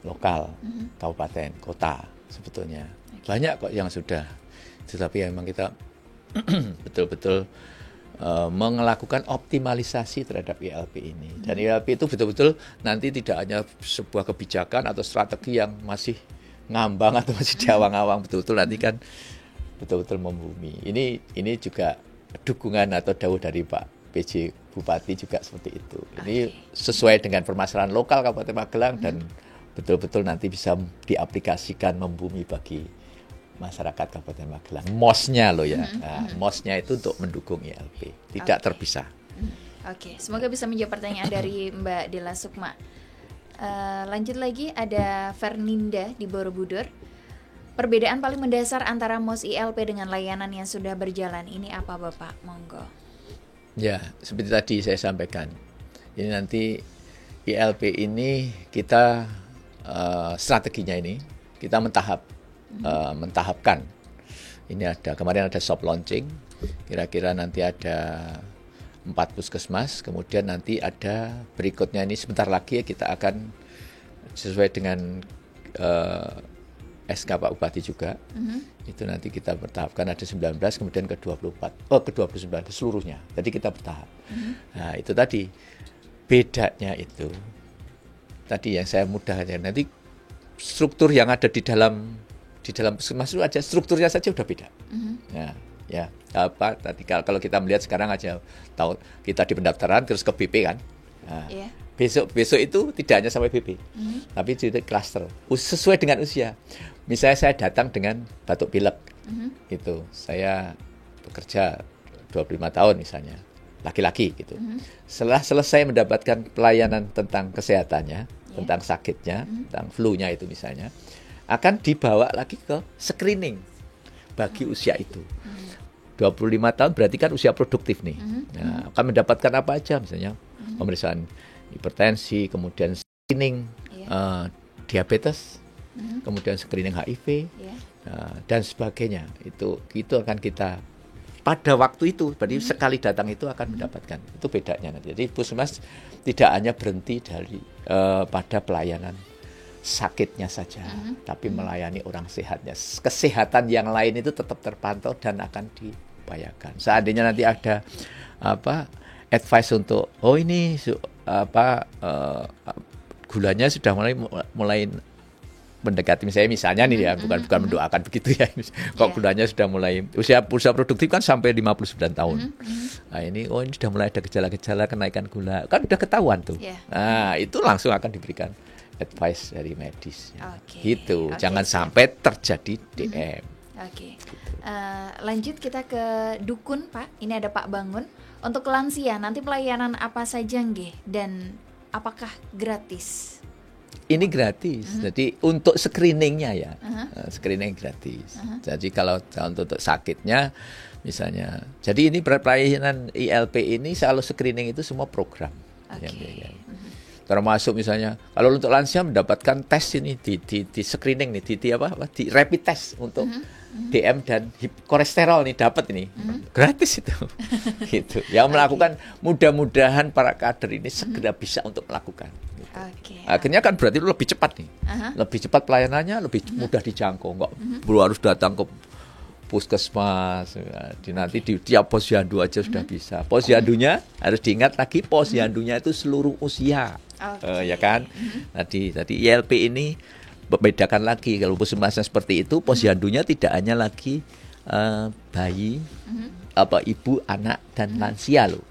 [SPEAKER 4] lokal, kabupaten, kota sebetulnya. Banyak kok yang sudah, tetapi memang kita betul-betul melakukan optimalisasi terhadap ILP ini. Dan ILP itu betul-betul nanti tidak hanya sebuah kebijakan atau strategi yang masih ngambang atau masih diawang-awang, betul-betul nanti kan betul-betul membumi. Ini juga dukungan atau dawuh dari Pak PJ Bupati juga seperti itu. Ini sesuai dengan permasalahan lokal Kabupaten Magelang dan betul-betul nanti bisa diaplikasikan membumi bagi masyarakat Kabupaten Magelang. MOS-nya loh ya. MOS-nya itu untuk mendukung ILP, tidak terpisah.
[SPEAKER 1] Oke, semoga bisa menjawab pertanyaan dari Mbak Dela Sukma. Lanjut lagi ada Ferninda di Borobudur. Perbedaan paling mendasar antara MOS ILP dengan layanan yang sudah berjalan ini apa Bapak? Monggo.
[SPEAKER 4] Ya, seperti tadi saya sampaikan. Ini nanti ILP ini kita strateginya ini kita mentahapkan. Ini kemarin ada soft launching, kira-kira nanti ada 4 puskesmas, kemudian nanti ada berikutnya ini sebentar lagi kita akan sesuai dengan SK Pak Bupati juga. Itu nanti kita bertahapkan ada 19, kemudian ke 29 seluruhnya. Jadi kita bertahap. Nah, itu tadi bedanya itu. Tadi yang saya mudahkan nanti struktur yang ada di dalam puskesmas itu aja strukturnya saja udah beda. Ya, apa tadi kalau kita melihat sekarang aja tahu kita di pendaftaran terus ke BP kan. Nah, besok itu tidak hanya sampai BP, tapi jadi klaster sesuai dengan usia. Misalnya saya datang dengan batuk pilek, itu saya bekerja 25 tahun misalnya, laki-laki gitu. Setelah selesai mendapatkan pelayanan tentang kesehatannya, tentang sakitnya, tentang flu-nya itu misalnya, akan dibawa lagi ke screening bagi usia itu. 25 tahun berarti kan usia produktif nih. Nah, akan mendapatkan apa aja misalnya pemeriksaan hipertensi, kemudian screening diabetes, kemudian screening HIV, dan sebagainya. Itu akan kita pada waktu itu, berarti sekali datang itu akan mendapatkan. Itu bedanya nanti. Jadi puskesmas tidak hanya berhenti dari pada pelayanan sakitnya saja, tapi melayani orang sehatnya. Kesehatan yang lain itu tetap terpantau dan akan diupayakan. Seandainya nanti ada advice untuk ini gulanya sudah mulai mendekati misalnya nih ya, bukan mendoakan begitu ya. Kok gulanya sudah mulai usia produktif kan sampai 59 tahun. Nah, ini sudah mulai ada gejala-gejala kenaikan gula. Kan sudah ketahuan tuh. Nah, itu langsung akan diberikan advice dari medis. Gitu. Jangan sampai terjadi DM.
[SPEAKER 1] Lanjut kita ke dukun, Pak. Ini ada Pak Bangun. Untuk lansia nanti pelayanan apa saja nggih dan apakah gratis?
[SPEAKER 4] Ini gratis. Jadi untuk screeningnya ya, screening gratis. Jadi kalau untuk sakitnya misalnya, jadi ini pelayanan ILP ini selalu screening itu semua program. Termasuk misalnya kalau untuk lansia mendapatkan tes ini di screening nih, di rapid test untuk DM dan kolesterol nih dapat ini gratis itu. Gitu. Yang melakukan mudah-mudahan para kader ini segera bisa untuk melakukan. Gitu. Akhirnya kan berarti lebih cepat nih, lebih cepat pelayanannya, lebih mudah dijangkau, nggak perlu harus datang ke puskesmas. Nanti di tiap posyandu aja sudah bisa. Posyandunya harus diingat lagi, posyandunya itu seluruh usia. Ya kan? Tadi ILP ini membedakan lagi kalau puskesmasnya seperti itu, posyandunya tidak hanya lagi bayi, ibu, anak dan lansia loh.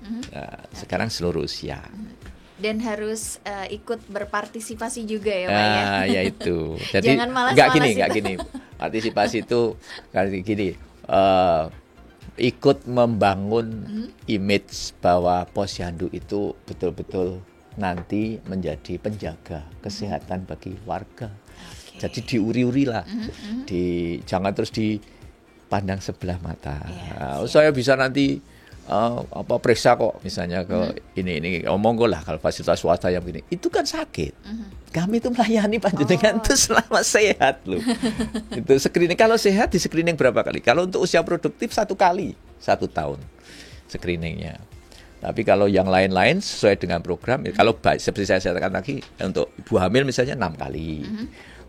[SPEAKER 4] Sekarang seluruh usia.
[SPEAKER 1] Dan harus ikut berpartisipasi juga ya Pak ya.
[SPEAKER 4] Ya itu. Jadi
[SPEAKER 1] jangan malas-malas
[SPEAKER 4] enggak gini. Partisipasi itu gini. Ikut membangun image bahwa posyandu itu betul-betul nanti menjadi penjaga kesehatan bagi warga. Jadi diuri-uri lah, jangan terus dipandang sebelah mata. Saya bisa nanti periksa kok misalnya ke ini monggo lah kalau fasilitas swasta yang begini. Itu kan sakit. Kami itu melayani panjenengan itu selama sehat loh. Itu screening kalau sehat di screening berapa kali? Kalau untuk usia produktif 1 kali 1 tahun screeningnya. Tapi kalau yang lain-lain sesuai dengan program, kalau seperti saya katakan lagi, untuk ibu hamil misalnya 6 kali,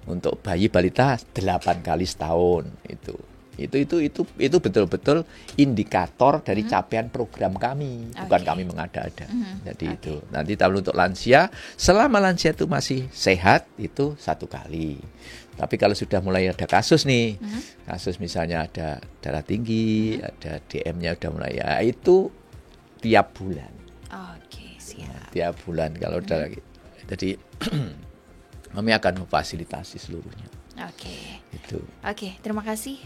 [SPEAKER 4] untuk bayi balita 8 kali setahun itu betul-betul indikator dari capaian program kami, bukan kami mengada-ada. Jadi itu nanti kalau untuk lansia, selama lansia itu masih sehat itu 1 kali. Tapi kalau sudah mulai ada kasus nih, kasus misalnya ada darah tinggi, ada DM-nya udah mulai itu tiap bulan.
[SPEAKER 1] Siap.
[SPEAKER 4] Tiap bulan kalau udah jadi kami akan memfasilitasi seluruhnya.
[SPEAKER 1] Oke, terima kasih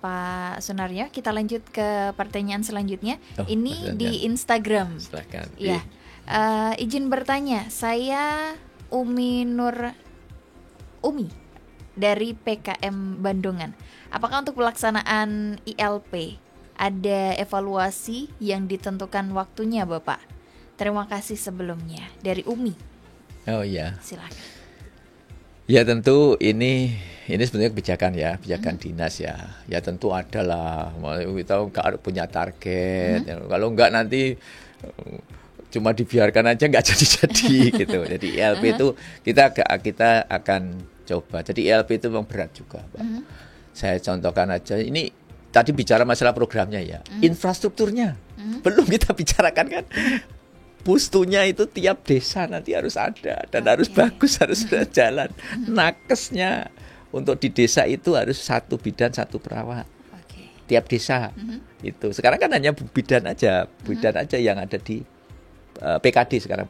[SPEAKER 1] Pak Sunaryo. Kita lanjut ke pertanyaan selanjutnya. Ini di Instagram.
[SPEAKER 4] Silakan.
[SPEAKER 1] Ya. Izin bertanya, saya Umi dari PKM Bandungan. Apakah untuk pelaksanaan ILP ada evaluasi yang ditentukan waktunya, Bapak? Terima kasih sebelumnya dari Umi.
[SPEAKER 4] Oh iya.
[SPEAKER 1] Silakan.
[SPEAKER 4] Ya tentu ini sebenarnya kebijakan dinas ya. Ya tentu ada lah. Kita nggak punya target. Kalau nggak nanti cuma dibiarkan aja nggak jadi gitu. Jadi ILP itu kita akan coba. Jadi ILP itu memang berat juga, Pak. Saya contohkan aja. Ini tadi bicara masalah programnya ya. Infrastrukturnya belum kita bicarakan kan. Pustunya itu tiap desa nanti harus ada dan harus bagus, harus ada jalan. Nakesnya untuk di desa itu harus 1 bidan 1 perawat. Tiap desa itu. Sekarang kan hanya bidan aja yang ada di PKD sekarang,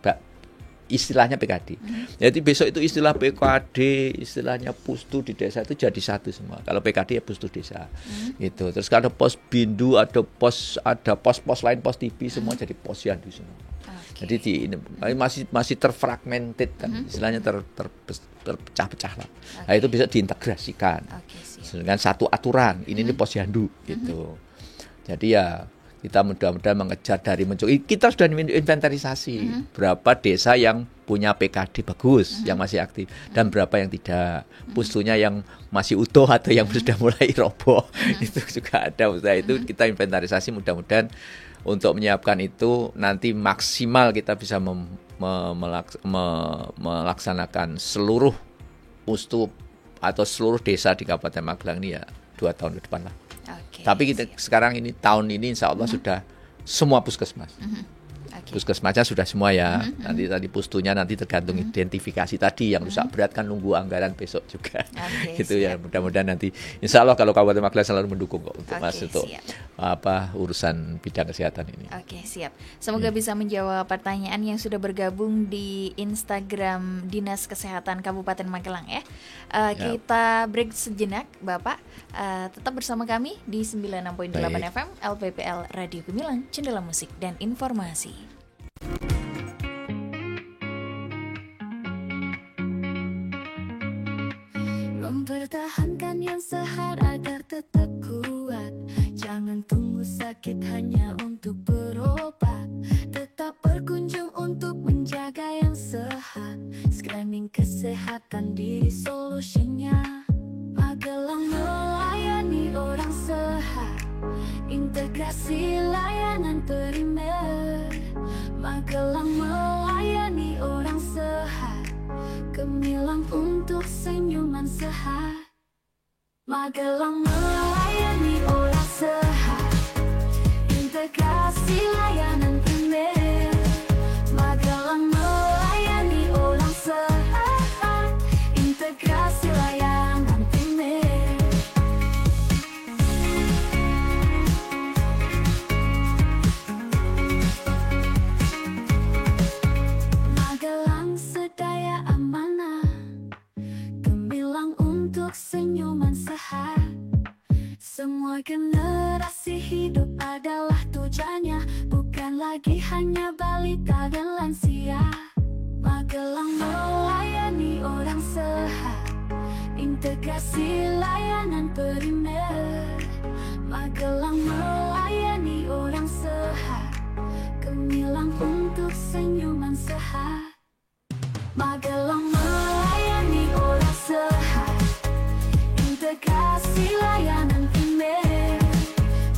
[SPEAKER 4] istilahnya PKD. Jadi besok itu istilah PKD, istilahnya pustu di desa itu jadi satu semua. Kalau PKD ya pustu desa. Gitu. Terus kalau pos bindu, ada pos lain, pos TV semua jadi posyandu semua. Jadi masih terfragmented kan, istilahnya terpecah-pecah lah. Nah, itu bisa diintegrasikan dengan satu aturan. Ini posyandu gitu. Jadi ya kita mudah-mudahan mengejar dari kita sudah inventarisasi berapa desa yang punya PKD bagus, yang masih aktif, dan berapa yang tidak, pustunya yang masih utuh atau yang sudah mulai roboh, itu juga ada. Itu kita inventarisasi, mudah-mudahan untuk menyiapkan itu nanti maksimal kita bisa melaksanakan seluruh pustu atau seluruh desa di Kabupaten Magelang ini ya 2 tahun ke depan lah. Tapi kita sekarang ini tahun ini insya Allah sudah semua puskesmas. Puskesmasnya sudah semua ya. Nanti pustunya nanti tergantung identifikasi tadi, yang rusak berat kan nunggu anggaran besok juga. Gitu ya. Mudah-mudahan nanti insya Allah kalau Kabupaten Magelang selalu mendukung kok untuk untuk urusan bidang kesehatan ini.
[SPEAKER 1] Siap. Semoga bisa menjawab pertanyaan yang sudah bergabung di Instagram Dinas Kesehatan Kabupaten Magelang ya. Kita break sejenak, Bapak. Tetap bersama kami di 96.8 FM LPPL Radio Gemilang, Jendela Musik dan Informasi.
[SPEAKER 5] Mempertahankan yang sehat agar tetap kuat. Jangan tunggu sakit hanya untuk berobat. Tetap berkunjung untuk menjaga yang sehat. Screening kesehatan diri solusinya. Magelang melayani orang sehat. Integrasi layanan primer. Magelang melayani orang sehat. Gemilang untuk senyuman sehat. Magelang melayani orang sehat. Integrasi layanan primer. Magelang melayani orang sehat. Integrasi layanan primer. Magelang sedaya amanah. Gemilang untuk senyuman sehat. Semua generasi hidup adalah tujuannya, bukan lagi hanya balita dan lansia. Magelang melayani orang sehat. Integrasi layanan primer. Magelang melayani orang sehat. Gemilang untuk senyuman sehat. Magelang melayani orang sehat. Integrasi layanan primer.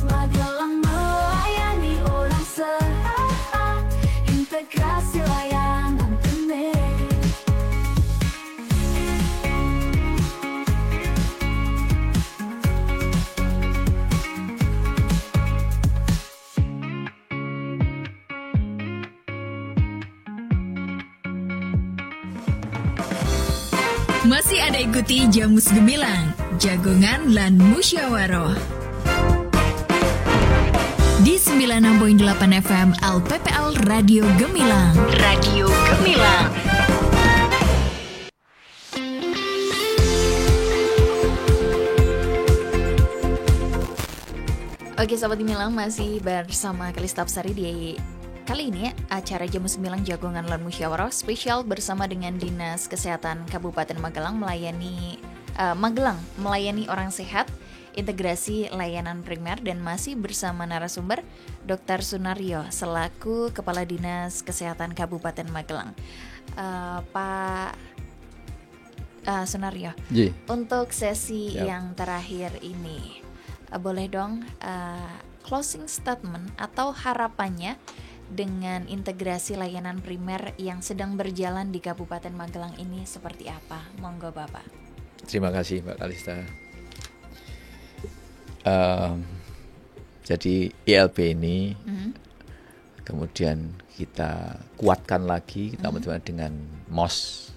[SPEAKER 5] Magelang melayani orang sehat. Integrasi layanan primer.
[SPEAKER 6] Masih ada ikuti Jamus Gemilang, Jagongan lan Musyawaroh di 96.8 FM LPPL Radio Gemilang. Radio Gemilang.
[SPEAKER 1] Oke, Sobat Gemilang, masih bersama Kalista Afsari di kali ini acara Jamus Gemilang Jagongan lan Musyawarah spesial bersama dengan Dinas Kesehatan Kabupaten Magelang melayani orang sehat integrasi layanan primer, dan masih bersama narasumber Dr. Sunaryo selaku Kepala Dinas Kesehatan Kabupaten Magelang. Pak Sunaryo, untuk sesi yang terakhir ini, boleh dong closing statement atau harapannya dengan integrasi layanan primer yang sedang berjalan di Kabupaten Magelang ini seperti apa? Monggo Bapak.
[SPEAKER 4] Terima kasih Mbak Kalista. Jadi ILP ini kemudian kita kuatkan lagi, kita motivasi dengan MOS.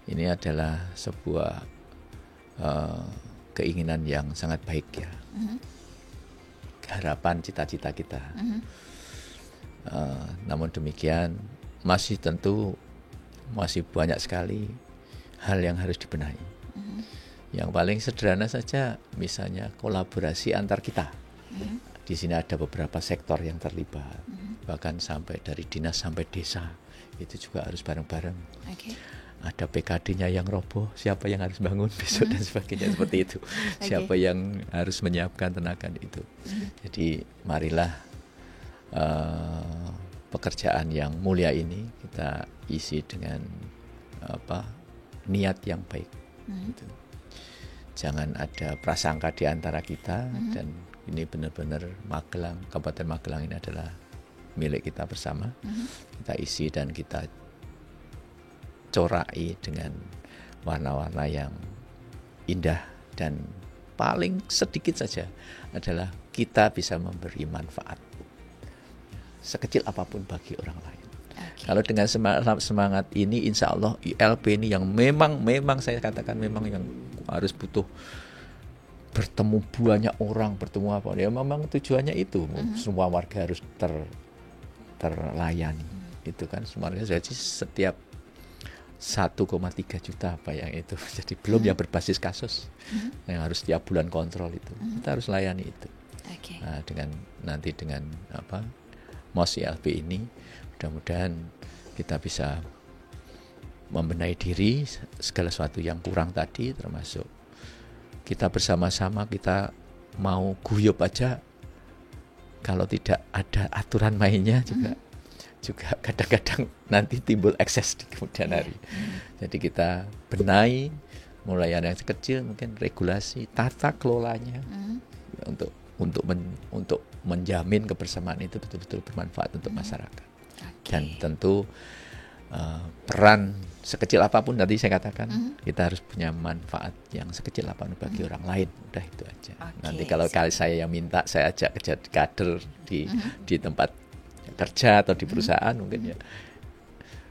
[SPEAKER 4] Ini adalah sebuah keinginan yang sangat baik ya. Harapan cita-cita kita. Namun demikian masih banyak sekali hal yang harus dibenahi. Yang paling sederhana saja, misalnya kolaborasi antar kita. Di sini ada beberapa sektor yang terlibat, bahkan sampai dari dinas sampai desa itu juga harus bareng-bareng. Ada PKD-nya yang roboh, siapa yang harus bangun besok dan sebagainya seperti itu. Siapa yang harus menyiapkan tenaga itu. Jadi marilah pekerjaan yang mulia ini kita isi dengan niat yang baik. Gitu. Jangan ada prasangka di antara kita, dan ini benar-benar Magelang, Kabupaten Magelang ini adalah milik kita bersama. Kita isi dan kita corai dengan warna-warna yang indah, dan paling sedikit saja adalah kita bisa memberi manfaat sekecil apapun bagi orang lain. Kalau dengan semangat ini, insya Allah ILP ini yang memang saya katakan memang yang harus butuh bertemu banyak orang, bertemu apa ya, memang tujuannya itu semua warga harus terlayani. Itu kan semuanya. Jadi setiap 1,3 juta apa yang itu, jadi belum yang berbasis kasus yang harus tiap bulan kontrol itu, kita harus layani itu. Nah, dengan MOS ILP ini mudah-mudahan kita bisa membenahi diri segala sesuatu yang kurang tadi, termasuk kita bersama-sama, kita mau guyup aja kalau tidak ada aturan mainnya juga kadang-kadang nanti timbul ekses di kemudian hari. Jadi kita benahi mulai yang kecil, mungkin regulasi tata kelolanya untuk menjamin kebersamaan itu betul-betul bermanfaat untuk masyarakat. Dan tentu peran sekecil apapun tadi saya katakan, kita harus punya manfaat yang sekecil apapun bagi orang lain. Udah itu aja. Nanti kalau saya yang minta, saya ajak kerja kader di tempat kerja atau di perusahaan, mungkin ya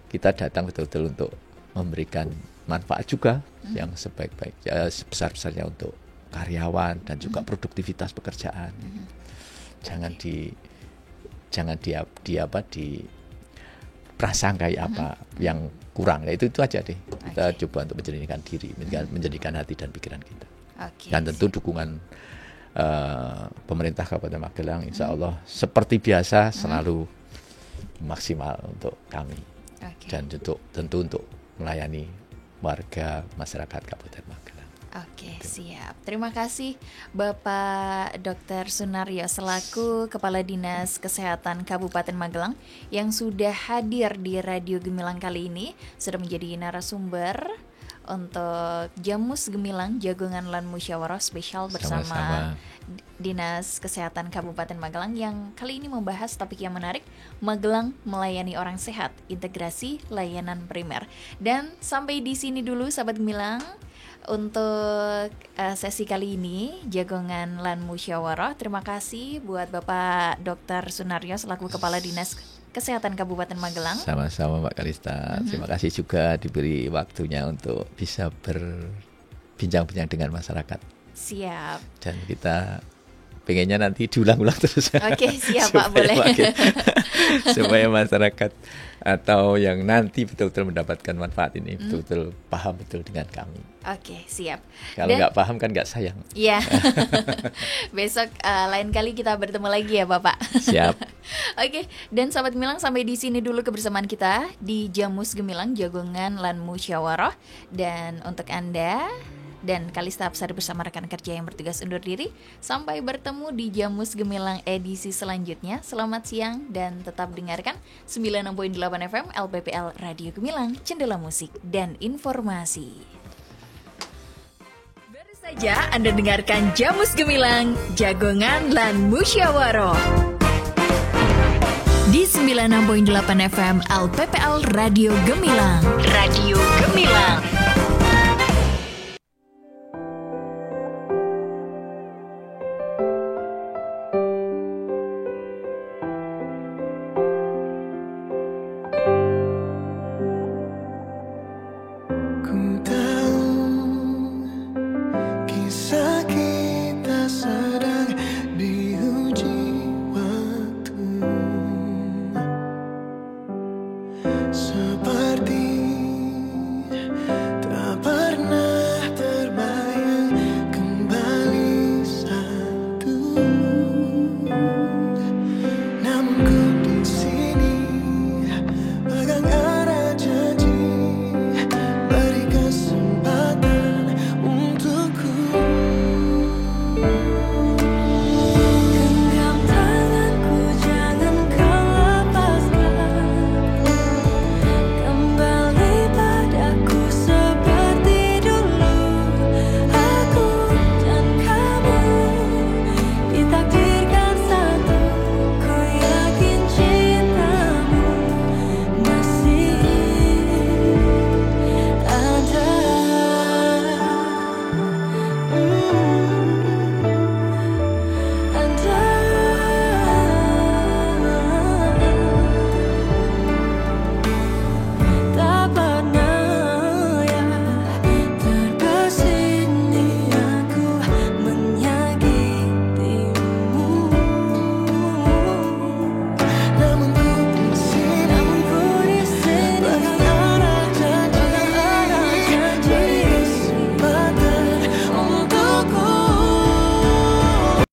[SPEAKER 4] kita datang betul-betul untuk memberikan manfaat juga yang sebaik-baik, sebesar-besarnya untuk karyawan dan juga produktivitas pekerjaan. Jangan prasangkai apa yang kurang. Nah, itu aja deh. Kita coba untuk menjadikan diri, menjadikan hati dan pikiran kita. Dan tentu dukungan pemerintah Kabupaten Magelang, insya Allah seperti biasa selalu maksimal untuk kami. Dan tentu untuk melayani warga masyarakat Kabupaten Magelang.
[SPEAKER 1] Oke, siap. Terima kasih Bapak Dr. Sunaryo selaku Kepala Dinas Kesehatan Kabupaten Magelang yang sudah hadir di Radio Gemilang kali ini, sudah menjadi narasumber untuk Jamus Gemilang Jagongan Lan Musyawarah spesial bersama Dinas Kesehatan Kabupaten Magelang yang kali ini membahas topik yang menarik, Magelang melayani orang sehat, integrasi layanan primer. Dan sampai di sini dulu sahabat Gemilang untuk sesi kali ini Jagongan Lan Musyawarah. Terima kasih buat Bapak Dr. Sunaryo selaku Kepala Dinas Kesehatan Kabupaten Magelang.
[SPEAKER 4] Sama-sama Mbak Kalista. Terima kasih juga diberi waktunya untuk bisa berbincang-bincang dengan masyarakat.
[SPEAKER 1] Siap.
[SPEAKER 4] Dan kita pengennya nanti diulang-ulang terus.
[SPEAKER 1] Oke, siap Pak, boleh.
[SPEAKER 4] Supaya masyarakat atau yang nanti betul-betul mendapatkan manfaat ini betul-betul paham betul dengan kami.
[SPEAKER 1] Oke, siap.
[SPEAKER 4] Kalau nggak paham kan nggak sayang.
[SPEAKER 1] Iya. Besok lain kali kita bertemu lagi ya Bapak.
[SPEAKER 4] Siap.
[SPEAKER 1] Oke, dan sahabat Gemilang sampai di sini dulu kebersamaan kita di Jamus Gemilang Jagongan Lan Musyawarah. Dan untuk Anda Dan Kalista Hapsari bersama rekan kerja yang bertugas undur diri. Sampai bertemu di Jamus Gemilang edisi selanjutnya. Selamat siang dan tetap dengarkan 96.8 FM LPPL Radio Gemilang, Jendela Musik dan Informasi. Baru saja Anda dengarkan Jamus Gemilang, Jagongan lan Musyawaroh di 96.8 FM LPPL Radio Gemilang. Radio Gemilang.